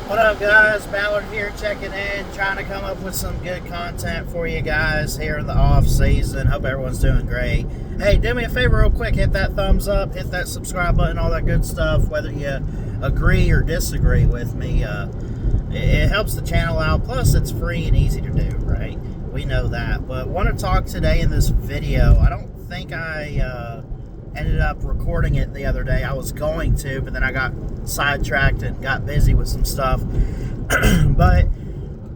What up, guys? Ballard here, checking in, trying to come up with some good content for you guys here in the off season. Hope everyone's doing great. Hey, do me a favor real quick, hit that thumbs up, hit that subscribe button, all that good stuff, whether you agree or disagree with me. It helps the channel out, plus it's free and easy to do, right? We know that. But want to talk today in this video. I don't think I ended up recording it the other day. I was going to, but then I got sidetracked and got busy with some stuff. But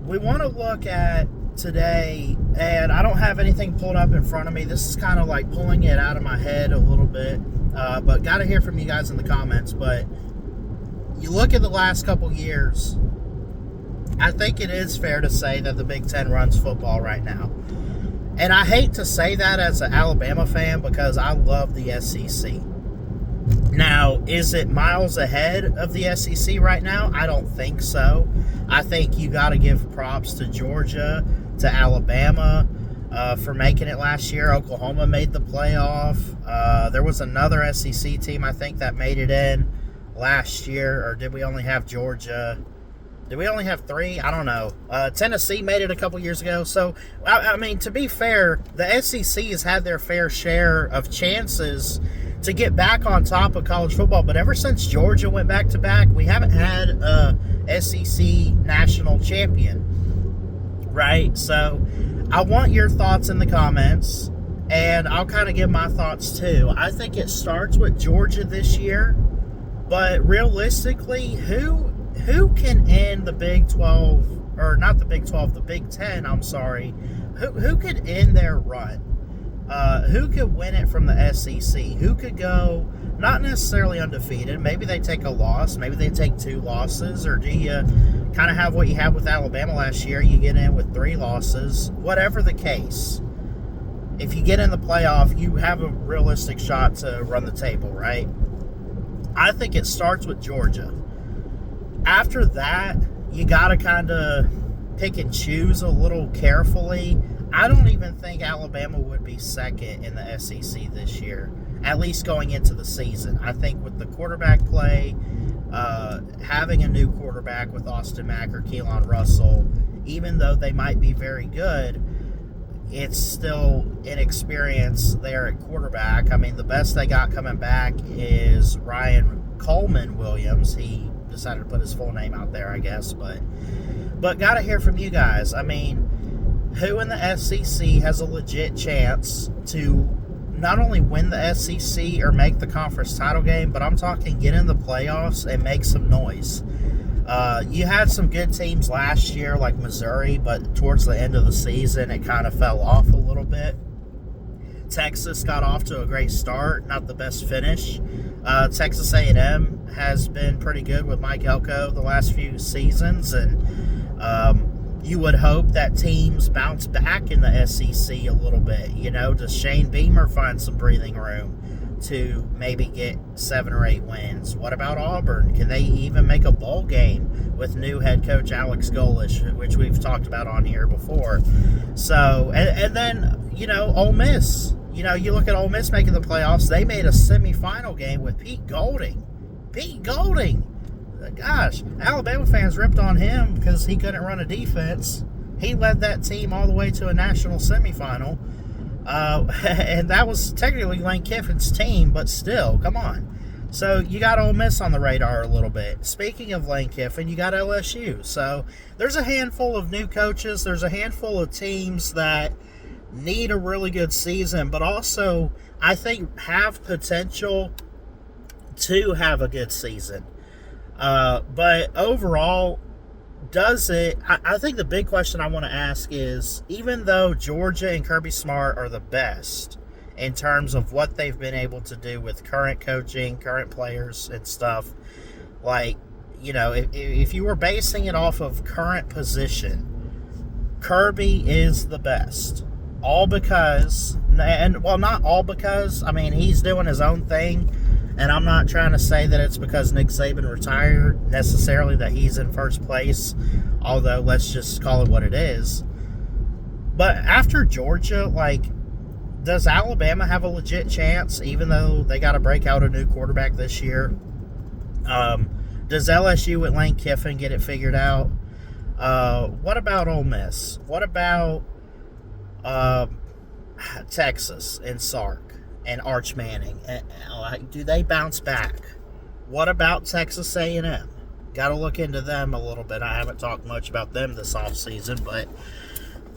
we want to look at today, and I don't have anything pulled up in front of me. This is kind of like pulling it out of my head a little bit, but got to hear from you guys in the comments. But you look at the last couple years, I think it is fair to say that the Big Ten runs football right now. And I hate to say that as an Alabama fan because I love the SEC. Now, is it miles ahead of the SEC right now? I don't think so. I think you got to give props to Georgia, to Alabama for making it last year. Oklahoma made the playoff. There was another SEC team, I think, that made it in last year. Or did we only have Georgia? Did we only have three? I don't know. Tennessee made it a couple years ago. So, I mean, to be fair, the SEC has had their fair share of chances to get back on top of college football. But ever since Georgia went back-to-back, we haven't had a SEC national champion, right? So, I want your thoughts in the comments, and I'll kind of give my thoughts too. I think it starts with Georgia this year, but realistically, who can end the Big 12, or not the Big 12, the Big 10, I'm sorry. Who could end their run? Who could win it from the SEC? Who could go, not necessarily undefeated, maybe they take a loss, maybe they take 2 losses, or do you kind of have what you had with Alabama last year, you get in with 3 losses, whatever the case. If you get in the playoff, you have a realistic shot to run the table, right? I think it starts with Georgia. After that, you got to kind of pick and choose a little carefully. I don't even think Alabama would be second in the SEC this year, at least going into the season. I think with the quarterback play, having a new quarterback with Austin Mack or Keelan Russell, even though they might be very good, it's still inexperience there at quarterback. I mean, the best they got coming back is Ryan Coleman Williams. He decided to put his full name out there, I guess, but got to hear from you guys. I mean, who in the SEC has a legit chance to not only win the SEC or make the conference title game, but I'm talking get in the playoffs and make some noise. You had some good teams last year like Missouri, but towards the end of the season it kind of fell off a little bit. Texas got off to a great start, not the best finish. Texas A&M has been pretty good with Mike Elko the last few seasons, and you would hope that teams bounce back in the SEC a little bit. You know, does Shane Beamer find some breathing room to maybe get 7 or 8 wins? What about Auburn? Can they even make a bowl game with new head coach Alex Golesh, which we've talked about on here before? So, and then, you know, Ole Miss. You know, you look at Ole Miss making the playoffs. They made a semifinal game with Pete Golding. Pete Golding. Gosh, Alabama fans ripped on him because he couldn't run a defense. He led that team all the way to a national semifinal. And that was technically Lane Kiffin's team, but still, come on. So you got Ole Miss on the radar a little bit. Speaking of Lane Kiffin, you got LSU. So there's a handful of new coaches. There's a handful of teams that need a really good season, but also I think have potential to have a good season. But overall, does it? I think the big question I want to ask is, even though Georgia and Kirby Smart are the best in terms of what they've been able to do with current coaching, current players and stuff, like, you know, if you were basing it off of current position, Kirby is the best. All because, and well, not all because, I mean, he's doing his own thing, and I'm not trying to say that it's because Nick Saban retired necessarily that he's in first place, although let's just call it what it is. But after Georgia, like, does Alabama have a legit chance, even though they got to break out a new quarterback this year? Does LSU with Lane Kiffin get it figured out? What about Ole Miss? What about Texas and Sark and Arch Manning? Do they bounce back? What about Texas A&M? Got to look into them a little bit. I haven't talked much about them this offseason, but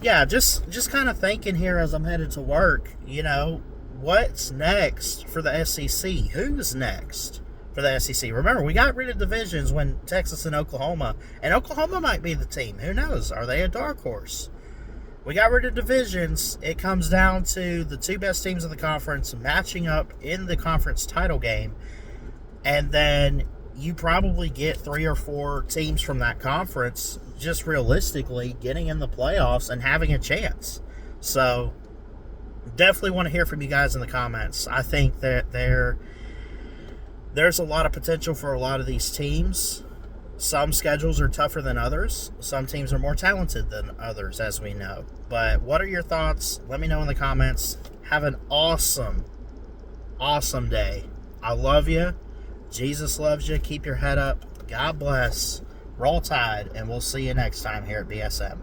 yeah, just kind of thinking here as I'm headed to work, what's next for the SEC? Who's next for the SEC? Remember, we got rid of divisions when Texas and Oklahoma might be the team. Who knows? Are they a dark horse? We got rid of divisions. It comes down to the two best teams in the conference matching up in the conference title game, and then you probably get 3 or 4 teams from that conference just realistically getting in the playoffs and having a chance. So definitely want to hear from you guys in the comments. I think that there's a lot of potential for a lot of these teams. Some schedules are tougher than others. Some teams are more talented than others, as we know. But what are your thoughts? Let me know in the comments. Have an awesome, awesome day. I love you. Jesus loves you. Keep your head up. God bless. Roll Tide, and we'll see you next time here at BSM.